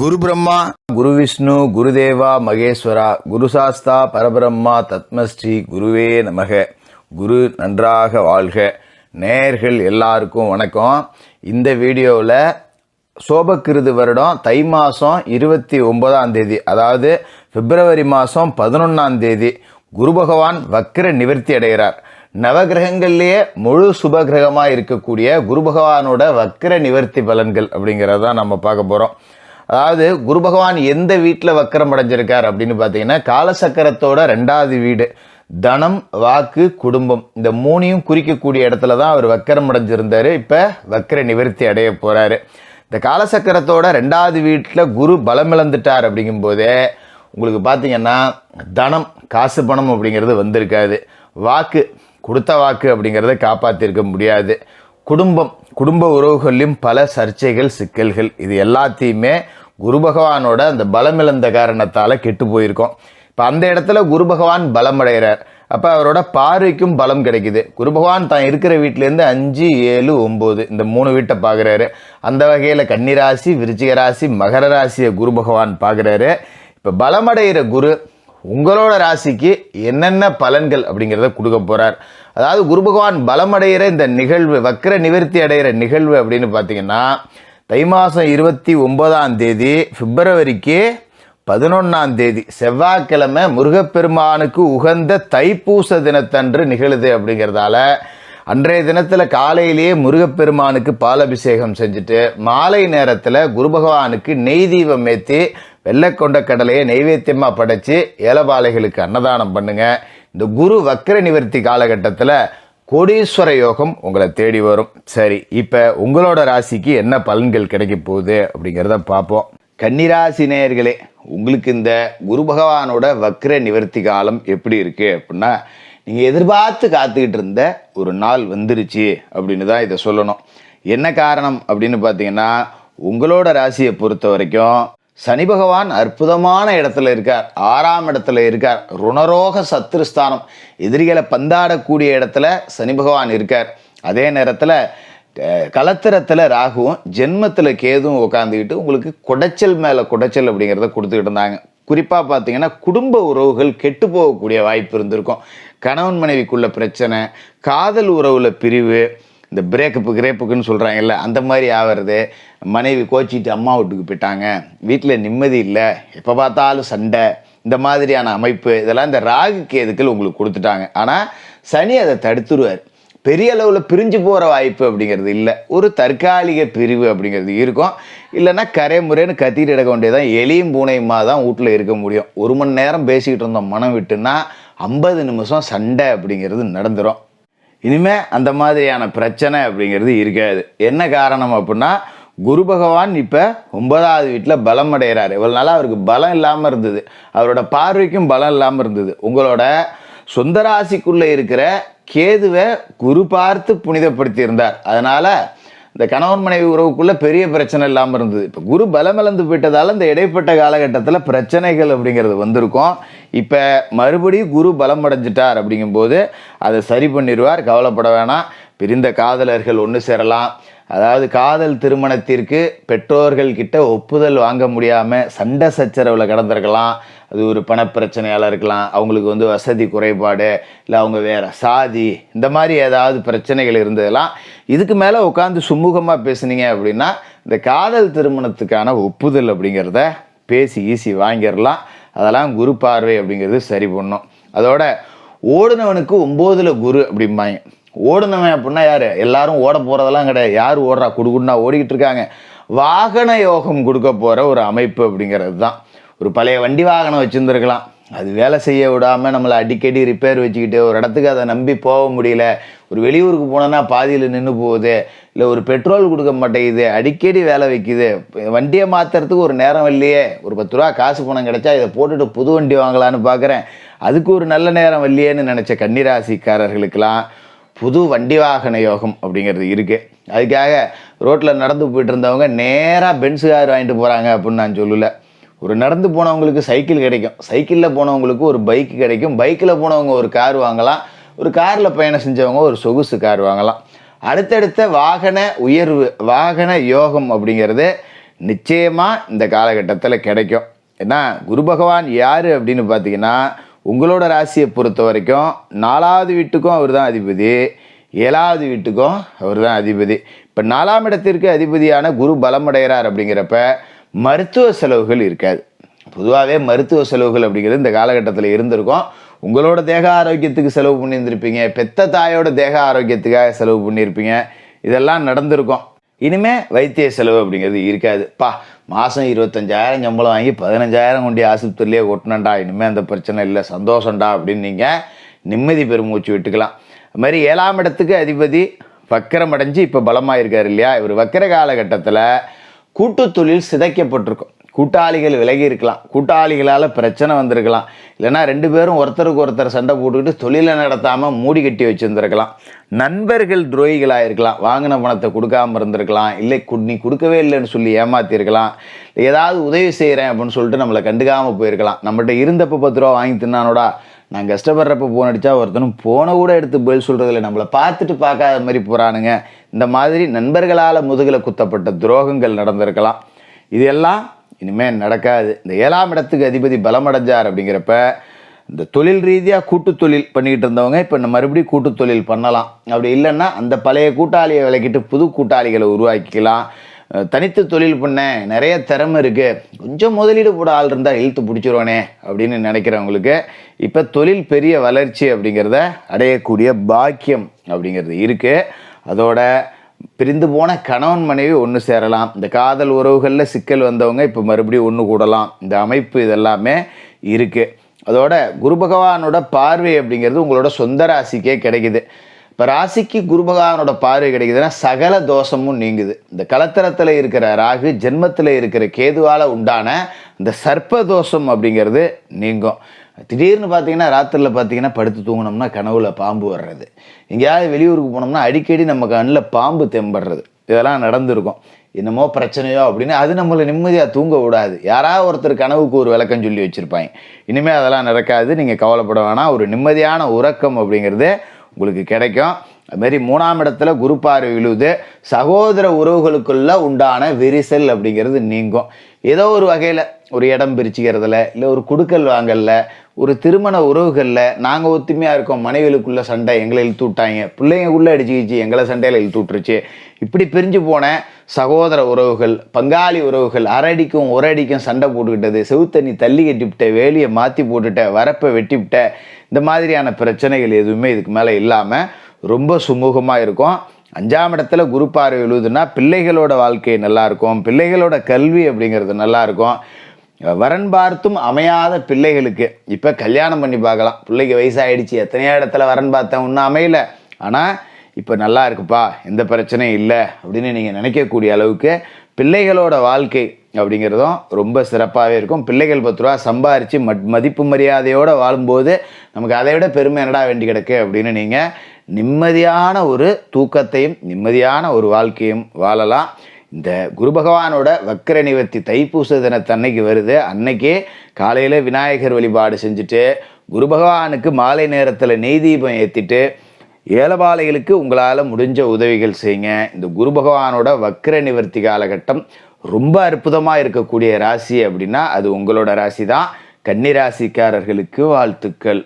குரு பிரம்மா, குரு விஷ்ணு, குருதேவா மகேஸ்வரா, குரு சாஸ்தா பரபிரம்மா தத்மஸ்ரீ குருவே நமக. குரு நன்றாக வாழ்க. நேயர்கள் எல்லாருக்கும் வணக்கம். இந்த வீடியோவில் சோபக்கிருது வருடம் தை மாதம் 29ஆம் தேதி, அதாவது பிப்ரவரி மாதம் 11ஆம் தேதி குரு பகவான் வக்ர நிவர்த்தி அடைகிறார். நவகிரகங்கள்லேயே முழு சுபகிரகமாக இருக்கக்கூடிய குரு பகவானோட வக்ர நிவர்த்தி பலன்கள் அப்படிங்கிறதான் நம்ம பார்க்க போகிறோம். அதாவது குரு பகவான் எந்த வீட்டில் வக்கரம் அடைஞ்சிருக்கார் அப்படின்னு பார்த்தீங்கன்னா, காலசக்கரத்தோட 2வது வீடு, தனம், வாக்கு, குடும்பம், இந்த மூணையும் குறிக்கக்கூடிய இடத்துல தான் அவர் வக்கரம் அடைஞ்சிருந்தார். இப்போ வக்கர நிவர்த்தி அடைய போகிறாரு. இந்த காலசக்கரத்தோட 2வது வீட்டில் குரு பலமிழந்துட்டார். அப்படிங்கும்போதே உங்களுக்கு பார்த்தீங்கன்னா தனம், காசு பணம் அப்படிங்கிறது வந்திருக்காது. வாக்கு, கொடுத்த வாக்கு அப்படிங்கிறத காப்பாற்றிருக்க முடியாது. குடும்ப உறவுகளிலும் பல சர்ச்சைகள், சிக்கல்கள், இது எல்லாத்தையுமே குரு பகவானோட அந்த பலமிழந்த காரணத்தால் கெட்டு போயிருக்கோம். இப்போ அந்த இடத்துல குரு பகவான் பலம் அடைகிறார். அப்போ அவரோட பார்வைக்கும் பலம் கிடைக்குது. குரு பகவான் தான் இருக்கிற வீட்டிலேருந்து 5, 7, 9 இந்த 3 வீட்டை பார்க்குறாரு. அந்த வகையில் கன்னிராசி, விருச்சிக ராசி, மகர ராசியை குரு பகவான் பார்க்குறாரு. இப்போ பலமடைகிற குரு உங்களோட ராசிக்கு என்னென்ன பலன்கள் அப்படிங்கிறத கொடுக்க போகிறார். அதாவது குரு பகவான் பலமடைகிற இந்த நிகழ்வு, வக்ர நிவர்த்தி அடைகிற நிகழ்வு அப்படின்னு பார்த்தீங்கன்னா, தை மாதம் 29ஆம் தேதி பிப்ரவரிக்கு 11ஆம் தேதி செவ்வாய்க்கிழமை முருகப்பெருமானுக்கு உகந்த தைப்பூச தினத்தன்று நிகழுது. அப்படிங்கிறதால அன்றைய தினத்தில் காலையிலேயே முருகப்பெருமானுக்கு பாலபிஷேகம் செஞ்சுட்டு மாலை நேரத்தில் குரு பகவானுக்கு நெய் தீபம் ஏற்றி வெள்ளைக்கொண்ட கடலையை நைவேத்தியமாக படைச்சி ஏலபாலைகளுக்கு அன்னதானம் பண்ணுங்க. இந்த குரு வக்ர நிவர்த்தி காலகட்டத்தில் கோடீஸ்வர யோகம் உங்களை தேடி வரும். சரி, இப்போ உங்களோட ராசிக்கு என்ன பலன்கள் கிடைக்க போகுது அப்படிங்கிறத பார்ப்போம். கன்னிராசி நேயர்களே, உங்களுக்கு இந்த குரு பகவானோட வக்ர நிவர்த்தி காலம் எப்படி இருக்குது அப்படின்னா, நீங்கள் எதிர்பார்த்து காத்துக்கிட்டு இருந்த ஒரு நாள் வந்துருச்சு அப்படின்னு தான் இதை சொல்லணும். என்ன காரணம் அப்படின்னு பார்த்தீங்கன்னா, உங்களோட ராசியை பொறுத்த வரைக்கும் சனி பகவான் அற்புதமான இடத்துல இருக்கார். 6ஆம் இடத்துல இருக்கார். ருணரோக சத்ருஸ்தானம், எதிரிகளை பந்தாடக்கூடிய இடத்துல சனி பகவான் இருக்கார். அதே நேரத்தில் கலத்திரத்தில் ராகுவும் ஜென்மத்தில் கேதுவும் உட்காந்துக்கிட்டு உங்களுக்கு குடைச்சல் மேலே குடைச்சல் அப்படிங்கிறத கொடுத்துக்கிட்டு இருந்தாங்க. குறிப்பாக பார்த்தீங்கன்னா குடும்ப உறவுகள் கெட்டு போகக்கூடிய வாய்ப்பு இருந்திருக்கும். கணவன் மனைவிக்குள்ள பிரச்சனை, காதல் உறவுல பிரிவு, இந்த கிரேப்புக்குன்னு சொல்கிறாங்கல்ல, அந்த மாதிரி ஆகிறது. மனைவி கோச்சிட்டு அம்மா வீட்டுக்கு போயிட்டாங்க, வீட்டில் நிம்மதி இல்லை, எப்போ பார்த்தாலும் சண்டை, இந்த மாதிரியான அமைப்பு இதெல்லாம் இந்த ராகு கேதுக்கள் உங்களுக்கு கொடுத்துட்டாங்க. ஆனால் சனி அதை தடுத்துருவார். பெரிய அளவில் பிரிஞ்சு போகிற வாய்ப்பு அப்படிங்கிறது இல்லை. ஒரு தற்காலிக பிரிவு அப்படிங்கிறது இருக்கும். இல்லைன்னா கரைமுறைன்னு கத்திட்டு எடுக்க வேண்டியதான். எலியும் பூனையுமா தான் வீட்டில் இருக்க முடியும். 1 மணி நேரம் பேசிக்கிட்டு இருந்தோம் மனம் விட்டுன்னா 50 நிமிஷம் சண்டை அப்படிங்கிறது நடந்துடும். இனிமேல் அந்த மாதிரியான பிரச்சனை அப்படிங்கிறது இருக்காது. என்ன காரணம் அப்படின்னா, குரு பகவான் இப்போ 9வது வீட்டில் பலம் அடைகிறார். இவ்வளோ நாளாக அவருக்கு பலம் இல்லாமல் இருந்தது, அவரோட பார்வைக்கும் பலம் இல்லாமல் இருந்தது. உங்களோட சொந்த ராசிக்குள்ளே இருக்கிற கேதுவை குரு பார்த்து புனிதப்படுத்தி இருந்தார். அதனால் இந்த கணவன் மனைவி உறவுக்குள்ளே பெரிய பிரச்சனை இல்லாமல் இருந்தது. இப்போ குரு பலமிழந்து போயிட்டதால் இந்த இடைப்பட்ட காலகட்டத்தில் பிரச்சனைகள் அப்படிங்கிறது வந்திருக்கும். இப்போ மறுபடியும் குரு பலம் அடைஞ்சிட்டார். அப்படிங்கும்போது அதை சரி பண்ணிடுவார், கவலைப்பட வேணாம். பிரிந்த காதலர்கள் ஒன்று சேரலாம். அதாவது காதல் திருமணத்திற்கு பெற்றோர்கள் கிட்ட ஒப்புதல் வாங்க முடியாமல் சண்டை சச்சரவில் கடந்திருக்கலாம். அது ஒரு பணப்பிரச்சனையால் இருக்கலாம், அவங்களுக்கு வசதி குறைபாடு, இல்லை அவங்க வேறு சாதி, இந்த மாதிரி ஏதாவது பிரச்சனைகள் இருந்ததெல்லாம் இதுக்கு மேலே உட்காந்து சுமூகமாக பேசுனீங்க அப்படின்னா இந்த காதல் திருமணத்துக்கான ஒப்புதல் அப்படிங்கிறத பேசி ஈஸி வாங்கிடலாம். அதெல்லாம் குரு பார்வை அப்படிங்கிறது சரி பண்ணும். அதோட ஓடுனவனுக்கு 9ல் குரு அப்படிம்பாங்க. ஓடுனவன் அப்படின்னா யார்? எல்லாரும் ஓட போகிறதெல்லாம் கிடையாது. யார் ஓடுறா? குடுகுடுனா ஓடிக்கிட்டு இருக்காங்க. வாகன யோகம் கொடுக்க போகிற ஒரு அமைப்பு அப்படிங்கிறது தான். ஒரு பழைய வண்டி வாகனம் வச்சுருந்துருக்கலாம், அது வேலை செய்ய விடாமல் நம்மளை அடிக்கடி ரிப்பேர் வச்சுக்கிட்டு ஒரு இடத்துக்கு அதை நம்பி போக முடியல. ஒரு வெளியூருக்கு போனோன்னா பாதியில் நின்று போகுது, இல்லை ஒரு பெட்ரோல் கொடுக்க மாட்டேங்குது, அடிக்கடி வேலை வைக்குது, வண்டியை மாற்றுறதுக்கு ஒரு நேரம் இல்லையே, ஒரு 10 ரூபா காசு பணம் கிடைச்சா இதை போட்டுட்டு புது வண்டி வாங்கலான்னு பார்க்குறேன், அதுக்கு ஒரு நல்ல நேரம் இல்லையேன்னு நினச்ச கன்னிராசிக்காரர்களுக்கெல்லாம் புது வண்டி வாகன யோகம் அப்படிங்கிறது இருக்குது. அதுக்காக ரோட்டில் நடந்து போயிட்டு இருந்தவங்க நேராக பென்ஸு கார் வாங்கிட்டு போகிறாங்க அப்படின்னு நான் சொல்லலை. ஒரு நடந்து போனவங்களுக்கு சைக்கிள் கிடைக்கும், சைக்கிளில் போனவங்களுக்கு ஒரு பைக் கிடைக்கும், பைக்கில் போனவங்க ஒரு கார் வாங்கலாம், ஒரு காரில் பயணம் செஞ்சவங்க ஒரு சொகுசு கார் வாங்கலாம். அடுத்தடுத்த வாகன உயர்வு, வாகன யோகம் அப்படிங்கிறது நிச்சயமாக இந்த காலகட்டத்தில் கிடைக்கும். ஏன்னா குரு பகவான் யார் அப்படின்னு பார்த்தீங்கன்னா, உங்களோட ராசியை பொறுத்த வரைக்கும் 4வது வீட்டுக்கும் அவர் தான் அதிபதி, 7வது வீட்டுக்கும் அவர் தான் அதிபதி. இப்போ 4ஆம் இடத்திற்கு அதிபதியான குரு பலமடைகிறார் அப்படிங்கிறப்ப மருத்துவ செலவுகள் இருக்காது. பொதுவாகவே மருத்துவ செலவுகள் அப்படிங்கிறது இந்த காலகட்டத்தில் இருந்திருக்கும். உங்களோட தேக ஆரோக்கியத்துக்கு செலவு பண்ணியிருந்திருப்பீங்க, பெத்த தாயோட தேக ஆரோக்கியத்துக்காக செலவு பண்ணியிருப்பீங்க, இதெல்லாம் நடந்திருக்கும். இனிமே வைத்திய செலவு அப்படிங்கிறது இருக்காது. மாதம் 25,000 சம்பளம் வாங்கி 15,000 கொண்டு ஆஸ்பத்திரியிலே கொட்டினண்டா, இனிமேல் அந்த பிரச்சனை இல்லை, சந்தோஷம்டா அப்படின்னு நீங்கள் நிம்மதி பெருமூச்சு விட்டுக்கலாம். அது மாதிரி 7ஆம் இடத்துக்கு அதிபதி வக்கரம் அடைஞ்சு இப்போ பலமாக இருக்கார் இல்லையா. இவர் வக்கர காலகட்டத்தில் கூட்டு தொழில் சிதைக்கப்பட்டிருக்கும். கூட்டாளிகள் விலகி இருக்கலாம், கூட்டாளிகளால் பிரச்சனை வந்திருக்கலாம், இல்லைனா 2 பேரும் ஒருத்தருக்கு ஒருத்தர் சண்டை போட்டுக்கிட்டு தொழிலை நடத்தாமல் மூடி கட்டி வச்சுருந்துருக்கலாம். நண்பர்கள் துரோகிகளாக இருக்கலாம், வாங்கின பணத்தை கொடுக்காமல் இருந்திருக்கலாம், இல்லை நீ கொடுக்கவே இல்லைன்னு சொல்லி ஏமாற்றிருக்கலாம், ஏதாவது உதவி செய்கிறேன் அப்படின்னு சொல்லிட்டு நம்மளை கண்டுக்காமல் போயிருக்கலாம். நம்மகிட்ட இருந்தப்போ 10 ரூபா வாங்கி தின்னானோடா, நான் கஷ்டப்படுறப்ப ஃபோன் அடித்தா ஒருத்தனும் ஃபோனை கூட எடுத்து பதில் சொல்கிறதில்ல, நம்மளை பார்த்துட்டு பார்க்காத மாதிரி போகிறானுங்க. இந்த மாதிரி நண்பர்களால் முதுகில் குத்தப்பட்ட துரோகங்கள் நடந்திருக்கலாம். இது எல்லாம் இனிமேல் நடக்காது. இந்த 7ஆம் இடத்துக்கு அதிபதி பலமடைஞ்சார் அப்படிங்கிறப்ப இந்த தொழில் ரீதியாக கூட்டு தொழில் பண்ணிக்கிட்டு இருந்தவங்க இப்போ மறுபடியும் கூட்டு தொழில் பண்ணலாம். அப்படி இல்லைன்னா அந்த பழைய கூட்டாளியை விலக்கிட்டு புது கூட்டாளிகளை உருவாக்கிக்கலாம். தனித்து தொழில் பண்ண நிறைய திறமை இருக்குது, கொஞ்சம் முதலீடு போட ஆள் இருந்தால் இழுத்து பிடிச்சிருவானே அப்படின்னு நினைக்கிறவங்களுக்கு இப்போ தொழில் பெரிய வளர்ச்சி அப்படிங்கிறத அடையக்கூடிய பாக்கியம் அப்படிங்கிறது இருக்குது. அதோட பிரிந்து போன கணவன் மனைவி ஒன்று சேரலாம். இந்த காதல் உறவுகளில் சிக்கல் வந்தவங்க இப்போ மறுபடியும் ஒன்று கூடலாம். இந்த அமைப்பு இதெல்லாமே இருக்குது. அதோட குரு பகவானோட பார்வை அப்படிங்கிறது உங்களோட சொந்த ராசிக்கே கிடைக்குது. இப்போ ராசிக்கு குரு பகவானோட பார்வை கிடைக்குதுன்னா சகல தோஷமும் நீங்குது. இந்த கலத்தரத்தில் இருக்கிற ராகு, ஜென்மத்தில் இருக்கிற கேதுவால் உண்டான இந்த சர்ப்ப தோஷம் அப்படிங்கிறது நீங்கும். திடீர்னு பார்த்தீங்கன்னா ராத்திரியில் பார்த்தீங்கன்னா படுத்து தூங்கினோம்னா கனவுல பாம்பு வர்றது, எங்கேயாவது வெளியூருக்கு போனோம்னா அடிக்கடி நம்ம கண்ணில் பாம்பு தெம்படுறது, இதெல்லாம் நடந்திருக்கும். என்னமோ பிரச்சனையோ அப்படின்னு அது நம்மளை நிம்மதியாக தூங்க விடாது. யாராவது ஒருத்தர் கனவுக்கு ஒரு விளக்கம் சொல்லி வச்சுருப்பாங்க. இனிமேல் அதெல்லாம் நடக்காது, நீங்கள் கவலைப்பட வேணாம். ஒரு நிம்மதியான உறக்கம் அப்படிங்கிறது உங்களுக்கு கிடைக்கும். அதுமாரி 3ஆம் இடத்துல குரு பார்வை விழுது. சகோதர உறவுகளுக்குள்ள உண்டான விரிசல் அப்படிங்கிறது நீங்கும். ஏதோ ஒரு வகையில் ஒரு இடம் பிரிச்சுக்கிறதுல, இல்லை ஒரு குடுக்கல் வாங்கல, ஒரு திருமண உறவுகளில் நாங்கள் ஒத்துமையாக இருக்கோம், மனைவிகளுக்குள்ளே சண்டை எங்களை இழுத்து விட்டாங்க, பிள்ளைங்களுக்குள்ளே அடிச்சுக்கிச்சு எங்களை சண்டையில் இழுத்து விட்டுருச்சு, இப்படி பிரிஞ்சு போன சகோதர உறவுகள், பங்காளி உறவுகள், அரடிக்கும் ஒரு அடிக்கும் சண்டை போட்டுக்கிட்டது, செவுத்தண்ணி தள்ளி கட்டிவிட்ட, வேலியை மாற்றி போட்டுட்ட, வரப்பை வெட்டிவிட்ட, இந்த மாதிரியான பிரச்சனைகள் எதுவுமே இதுக்கு மேலே இல்லாமல் ரொம்ப சுமூகமாக இருக்கும். 5ஆம் இடத்துல குரு பார்வை விழுதுன்னா பிள்ளைகளோட வாழ்க்கை நல்லாயிருக்கும், பிள்ளைகளோட கல்வி அப்படிங்கிறது நல்லாயிருக்கும். வரன் பார்த்தும் அமையாத பிள்ளைகளுக்கு இப்போ கல்யாணம் பண்ணி பார்க்கலாம். பிள்ளைக்கு வயசாகிடுச்சு, எத்தனையோ இடத்துல வரன் பார்த்தேன், ஒன்றும் அமையல, ஆனால் இப்போ நல்லா இருக்குப்பா, எந்த பிரச்சனையும் இல்லை அப்படின்னு நீங்கள் நினைக்கக்கூடிய அளவுக்கு பிள்ளைகளோட வாழ்க்கை அப்படிங்கிறதும் ரொம்ப சிறப்பாகவே இருக்கும். பிள்ளைகள் 10 ரூபா சம்பாரித்து மதிப்பு மரியாதையோடு வாழும்போது நமக்கு அதை விட பெருமை என்னடா வேண்டி கிடக்கு அப்படின்னு நீங்கள் நிம்மதியான ஒரு தூக்கத்தையும் நிம்மதியான ஒரு வாழ்க்கையும் வாழலாம். இந்த குரு பகவானோட வக்கர நிவர்த்தி தைப்பூச தினத்தன்னைக்கு வருது. அன்னைக்கே காலையில் விநாயகர் வழிபாடு செஞ்சுட்டு குரு பகவானுக்கு மாலை நேரத்தில் நெய் தீபம் ஏற்றிட்டு ஏலபாளைகளுக்கு உங்களால் முடிஞ்ச உதவிகள் செய்யுங்க. இந்த குரு பகவானோட வக்கர நிவர்த்தி காலகட்டம் ரொம்ப அற்புதமாக இருக்கக்கூடிய ராசி அப்படின்னா அது உங்களோட ராசி தான். கன்னி ராசிக்காரர்களுக்கு வாழ்த்துக்கள்.